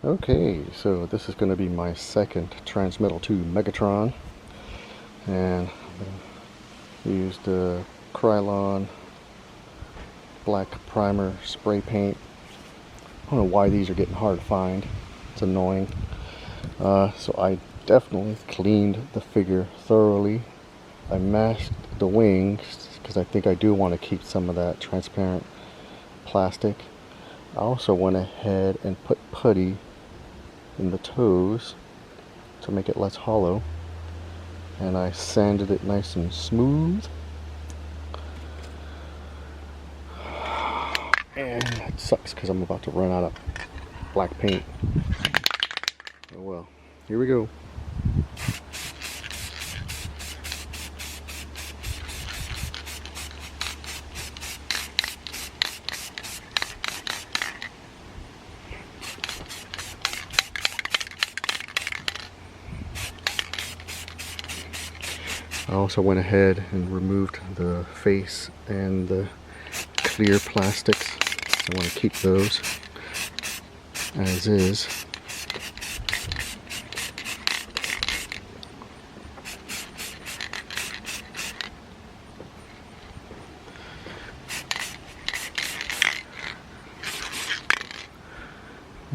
Okay, so this is going to be my second Transmetal II Megatron, and I used Krylon black primer spray paint. I don't know why these are getting hard to find. It's annoying. So I definitely cleaned the figure thoroughly. I masked the wings because I think I do want to keep some of that transparent plastic. I also went ahead and put putty in the toes to make it less hollow, and I sanded it nice and smooth. And it sucks because I'm about to run out of black paint. Oh well, here we go. I also went ahead and removed the face and the clear plastics. I want to keep those as is.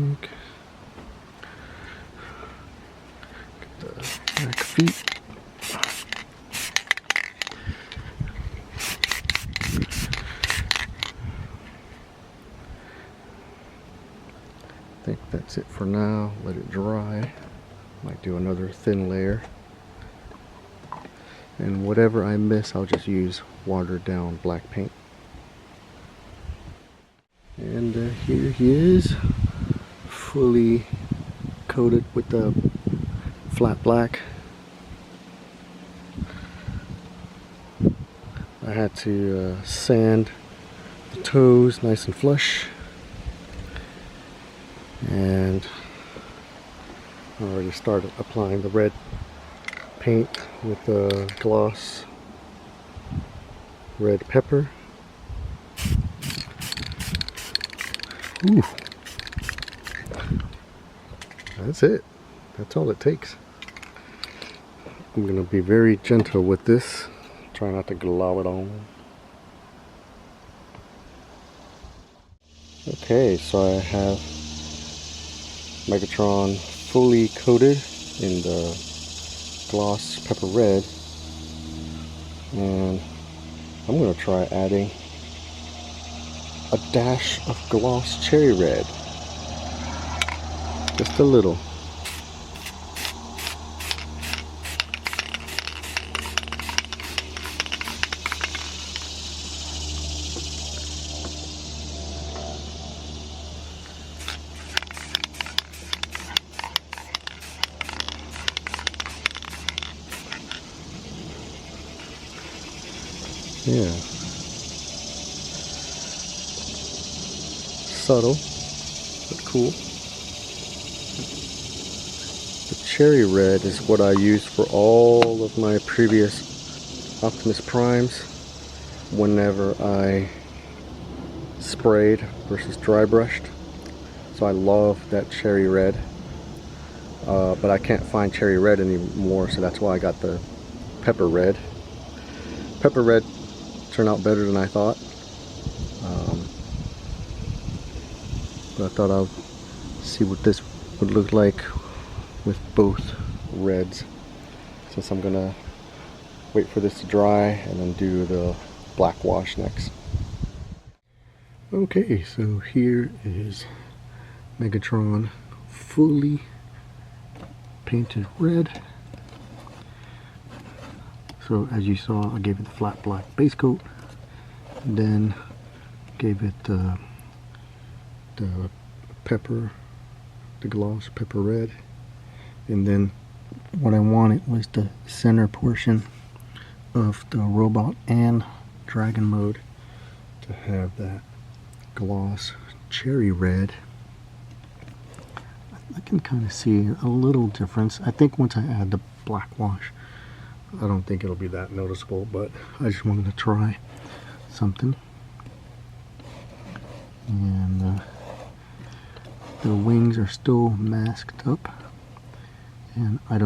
Okay. Get the back feet. I think that's it for now. Let it dry. Might do another thin layer. And whatever I miss, I'll just use watered down black paint. And here he is, fully coated with the flat black. I had to sand the toes nice and flush. And I already started applying the red paint with the gloss red pepper. Ooh. That's it. That's all it takes. I'm going to be very gentle with this. Try not to glob it on. Okay, so I have Megatron fully coated in the gloss pepper red, and I'm going to try adding a dash of gloss cherry red, just a little. Yeah, subtle but cool. The cherry red is what I used for all of my previous Optimus Primes whenever I sprayed versus dry brushed. So I love that cherry red, but I can't find cherry red anymore, so that's why I got the pepper red. Pepper red turned out better than I thought, but I thought I'll see what this would look like with both reds, since I'm gonna wait for this to dry and then do the black wash next. Okay, so here is Megatron fully painted red. So as you saw, I gave it the flat black base coat, and then gave it the pepper, the gloss pepper red, and then what I wanted was the center portion of the robot and dragon mode to have that gloss cherry red. I can kind of see a little difference. I think once I add the black wash, I don't think it'll be that noticeable, but I just wanted to try something. And The wings are still masked up, and I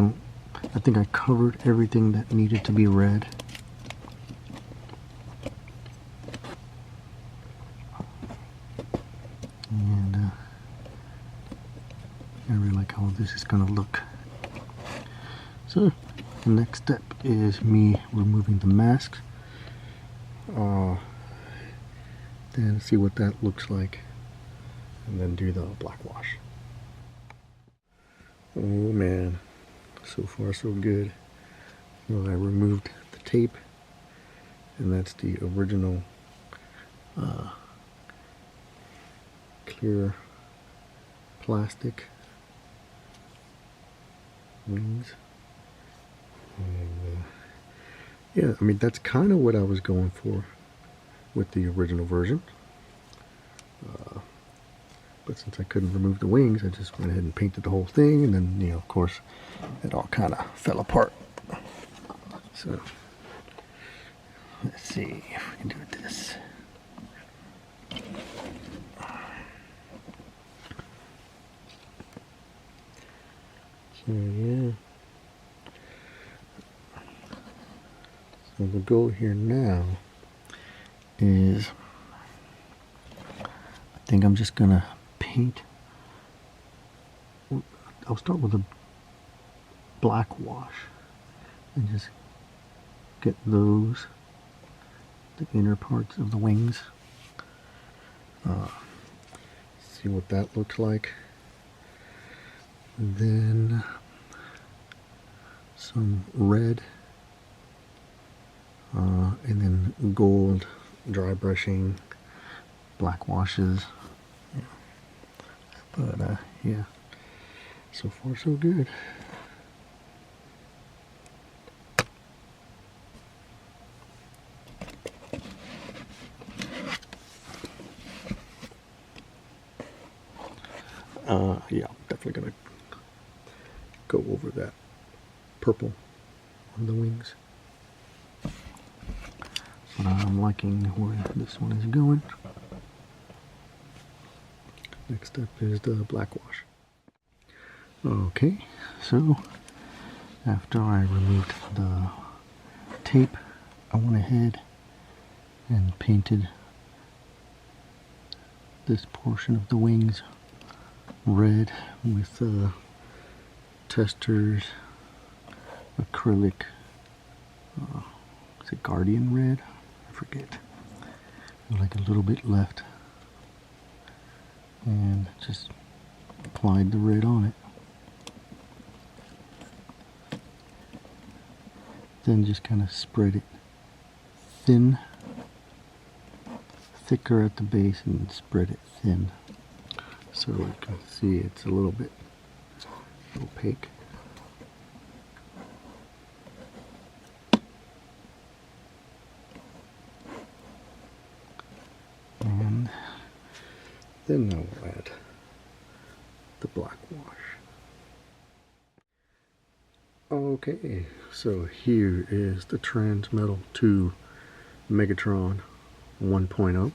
think I covered everything that needed to be read. And I really like how this is going to look. So the next step is me removing the masks. Then see what that looks like, and then do the black wash. Oh man, so far so good. Well, I removed the tape, and that's the original clear plastic wings. And yeah, I mean, that's kind of what I was going for with the original version. But since I couldn't remove the wings, I just went ahead and painted the whole thing, and then, you know, of course, it all kind of fell apart. So, let's see if we can do this. So, yeah. So the goal here now is, I think I'm just gonna paint. I'll start with a black wash and just get those, the inner parts of the wings. See what that looks like. And then some red, and then gold dry brushing, black washes. Yeah. But yeah, so far so good. Yeah, I'm definitely gonna go over that purple on the wings. But I'm liking where this one is going. Next up is the black wash. Okay, so after I removed the tape, I went ahead and painted this portion of the wings red with testers acrylic, is it Guardian red? I forget. Like a little bit left, and just applied the red on it. Then just kind of spread it thin, thicker at the base, and spread it thin. So you can see it's a little bit opaque. And then I will add the black wash. Okay, so here is the Transmetal II Megatron 1.0.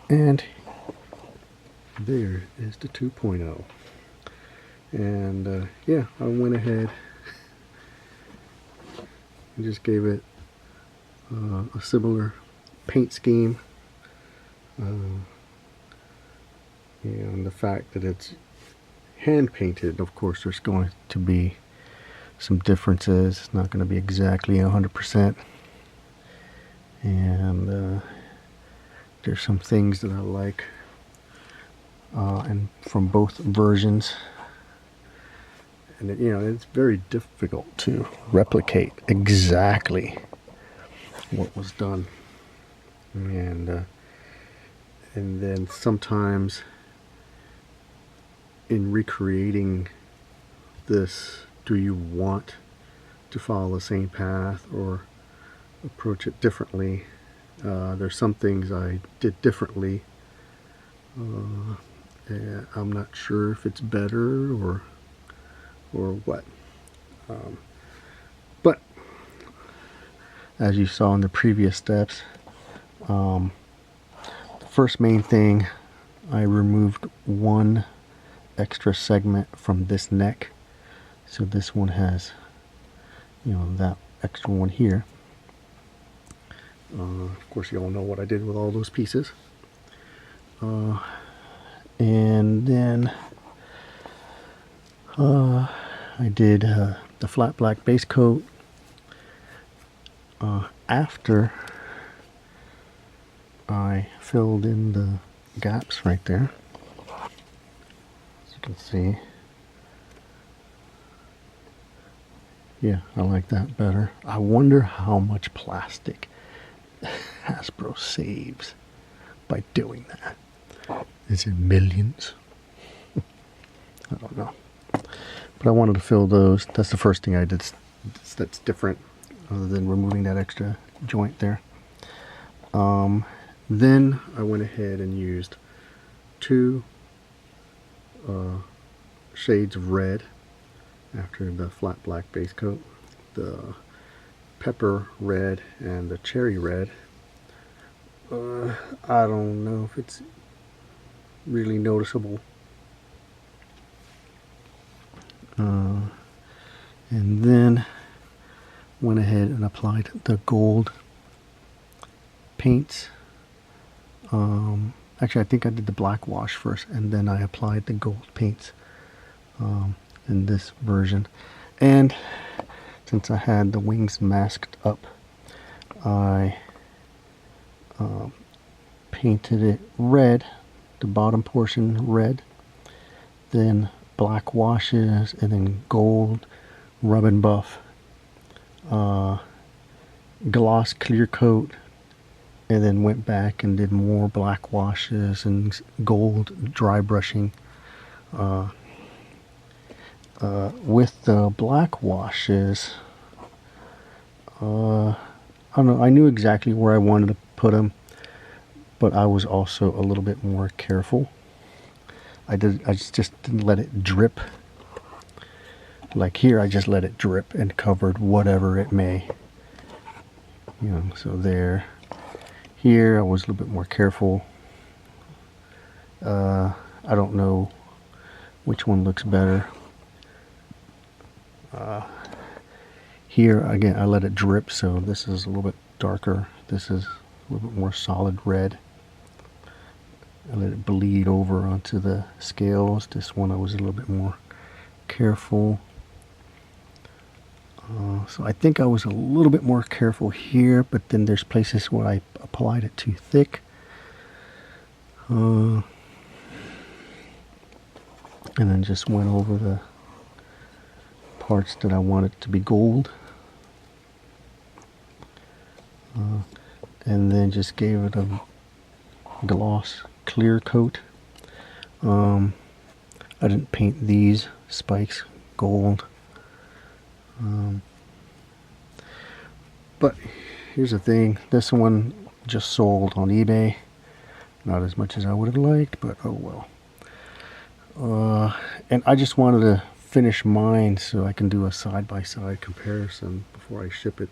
And there is the 2.0. And yeah, I went ahead and just gave it a similar paint scheme. And the fact that it's hand painted, of course there's going to be some differences. It's not going to be exactly 100%. And there's some things that I like and from both versions. And it, you know, it's very difficult to replicate exactly what was done. And then sometimes in recreating this, do you want to follow the same path or approach it differently? There's some things I did differently. I'm not sure if it's better or what. But as you saw in the previous steps, the first main thing I removed one extra segment from this neck, so this one has, you know, that extra one here. Of course, you all know what I did with all those pieces. And then I did the flat black base coat after I filled in the gaps right there. As you can see. Yeah, I like that better. I wonder how much plastic Hasbro saves by doing that. Is it millions? I don't know. But I wanted to fill those. That's the first thing I did that's different, other than removing that extra joint there. Then I went ahead and used two shades of red after the flat black base coat, the pepper red and the cherry red. I don't know if it's really noticeable. And then went ahead and applied the gold paints. Actually, I think I did the black wash first, and then I applied the gold paints in this version. And since I had the wings masked up, I painted it red, the bottom portion red, then black washes, and then gold rub and buff, gloss clear coat, and then went back and did more black washes and gold dry brushing. With the black washes, I don't know, I knew exactly where I wanted to put them, but I was also a little bit more careful. I just didn't let it drip. Like here, I just let it drip and covered whatever it may. You know, so there. Here, I was a little bit more careful. I don't know which one looks better. Here, again, I let it drip, so this is a little bit darker. This is a little bit more solid red. I let it bleed over onto the scales. This one I was a little bit more careful. So I think I was a little bit more careful here, but then there's places where I applied it too thick. And then just went over the parts that I wanted to be gold. And then just gave it a gloss clear coat. I didn't paint these spikes gold. But here's the thing, this one just sold on eBay. Not as much as I would have liked, but oh well. And I just wanted to finish mine so I can do a side-by-side comparison before I ship it.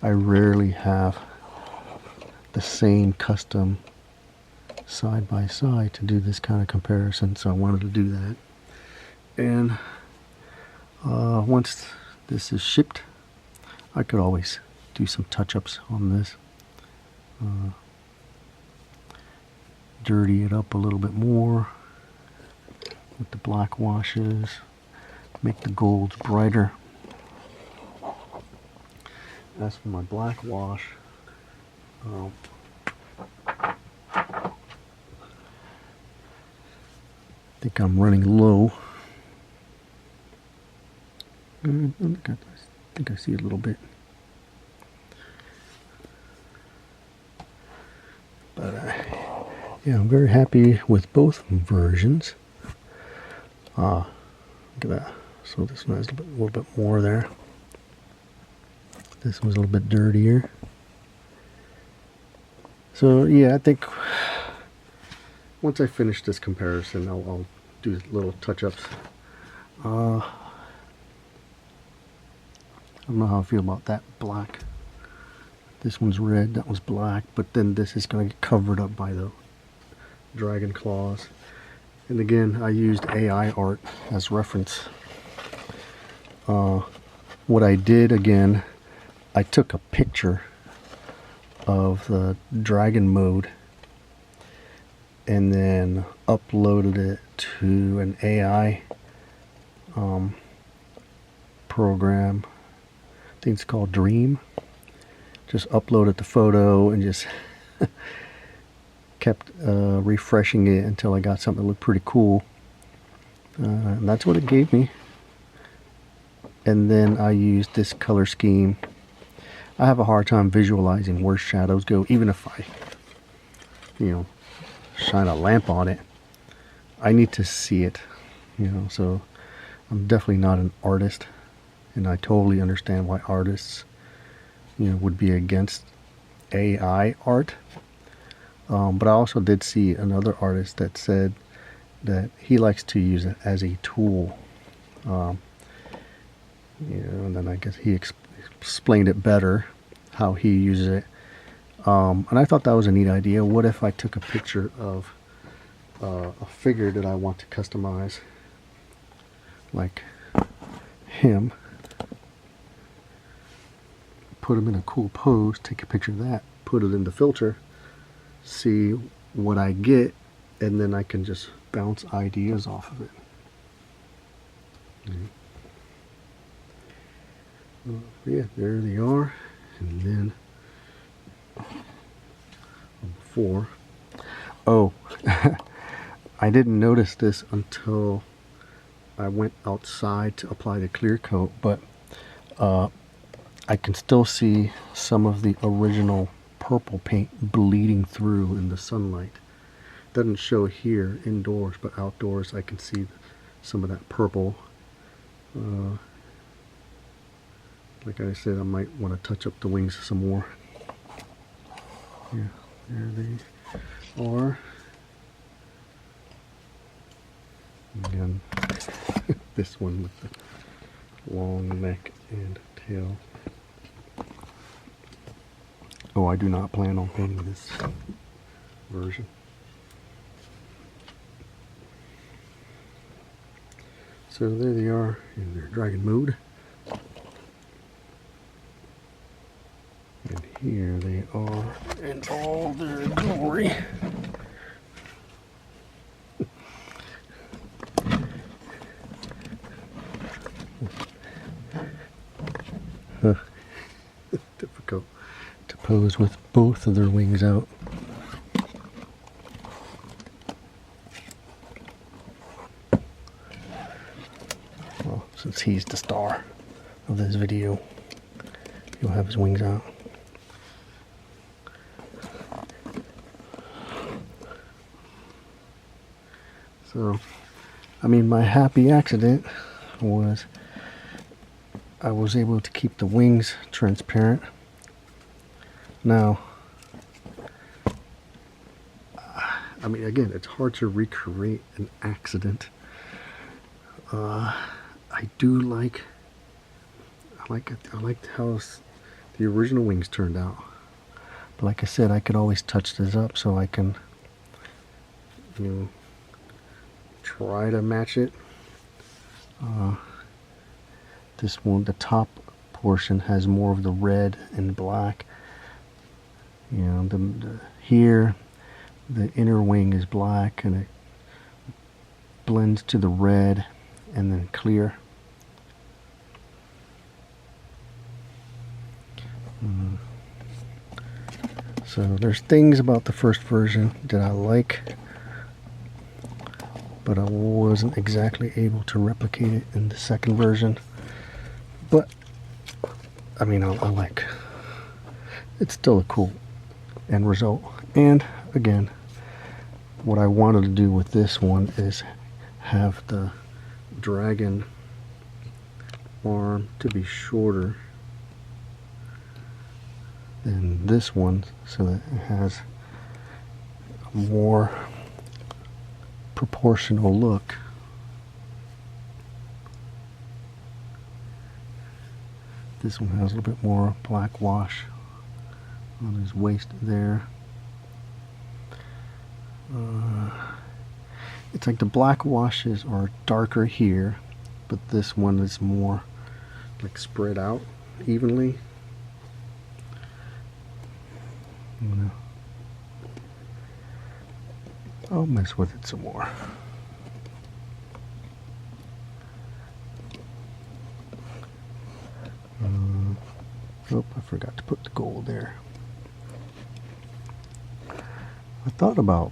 I rarely have the same custom side-by-side to do this kind of comparison, so I wanted to do that. And once this is shipped, I could always do some touch-ups on this. Dirty it up a little bit more with the black washes, make the golds brighter. As for my black wash, I think I'm running low. I think I see a little bit. But yeah, I'm very happy with both versions. Look at that. So this one has a little bit more there. This one's a little bit dirtier. So yeah, I think once I finish this comparison, I'll do little touch-ups. I don't know how I feel about that black This one's red, that one's black, but then this is going to get covered up by the dragon claws. And again, I used AI art as reference. What I did again, I took a picture of the dragon mode and then uploaded it to an AI program. I think it's called Dream. Just uploaded the photo and just kept refreshing it until I got something that looked pretty cool. And that's what it gave me. And then I used this color scheme. I have a hard time visualizing where shadows go, even if I, shine a lamp on it. I need to see it, so I'm definitely not an artist, and I totally understand why artists, would be against AI art. But I also did see another artist that said that he likes to use it as a tool. And then I guess he explained it better, how he uses it. And I thought that was a neat idea. What if I took a picture of a figure that I want to customize, like him, put him in a cool pose, take a picture of that, put it in the filter, see what I get, and then I can just bounce ideas off of it. Yeah, there they are. And then before, I didn't notice this until I went outside to apply the clear coat, but I can still see some of the original purple paint bleeding through in the sunlight. Doesn't show here indoors, but outdoors I can see some of that purple. Like I said, I might want to touch up the wings some more. Yeah, there they are. Again, this one with the long neck and tail. Oh, I do not plan on painting this version. So there they are in their dragon mode. And here they are in all their glory. Difficult to pose with both of their wings out. Well, since he's the star of this video, he'll have his wings out. So, I mean, my happy accident was I was able to keep the wings transparent. Now, I mean, again, it's hard to recreate an accident. I liked how the original wings turned out. But like I said, I could always touch this up so I can, try to match it. This one, the top portion has more of the red and black. Here, the inner wing is black and it blends to the red and then clear. So there's things about the first version that I like, but I wasn't exactly able to replicate it in the second version. But I mean, I like, it's still a cool end result. And again, what I wanted to do with this one is have the dragon arm to be shorter than this one, so that it has a more proportional look. This one has a little bit more black wash on his waist there. It's like the black washes are darker here, but this one is more like spread out evenly. I'll mess with it some more. Oh, I forgot to put the gold there. I thought about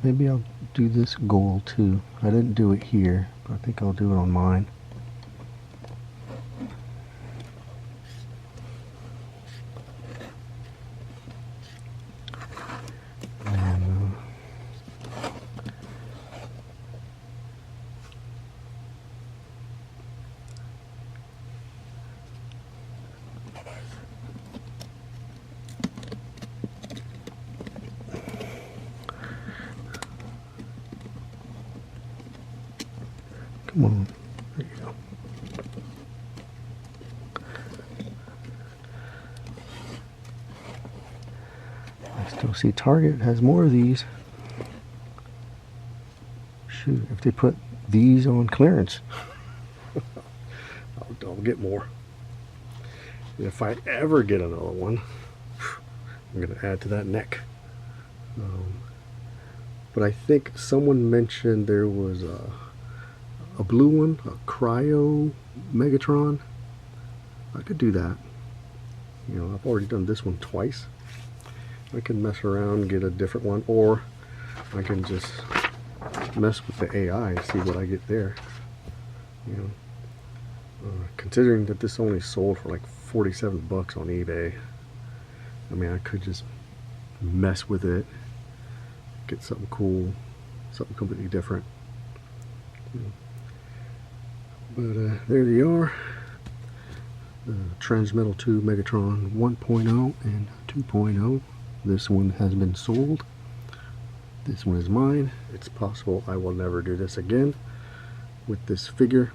maybe I'll do this gold too. I didn't do it here, but I think I'll do it on mine. Come on, there you go. I still see Target has more of these. Shoot, if they put these on clearance, I'll get more. If I ever get another one, I'm going to add to that neck. But I think someone mentioned there was a blue one, a cryo Megatron. I could do that. You know, I've already done this one twice. I can mess around, get a different one, or I can just mess with the AI and see what I get there. You know, considering that this only sold for like 47 bucks on eBay, I mean, I could just mess with it, get something cool, something completely different. You know. But there they are, the Transmetal II Megatron 1.0 and 2.0. This one has been sold. This one is mine. It's possible I will never do this again with this figure.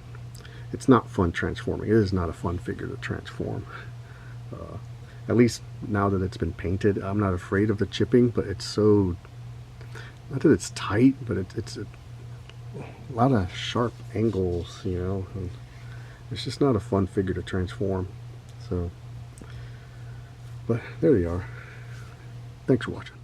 It's not fun transforming. It is not a fun figure to transform. At least now that it's been painted, I'm not afraid of the chipping, but it's so, not that it's tight, but it's a lot of sharp angles, you know, and it's just not a fun figure to transform. So, but there they are. Thanks for watching.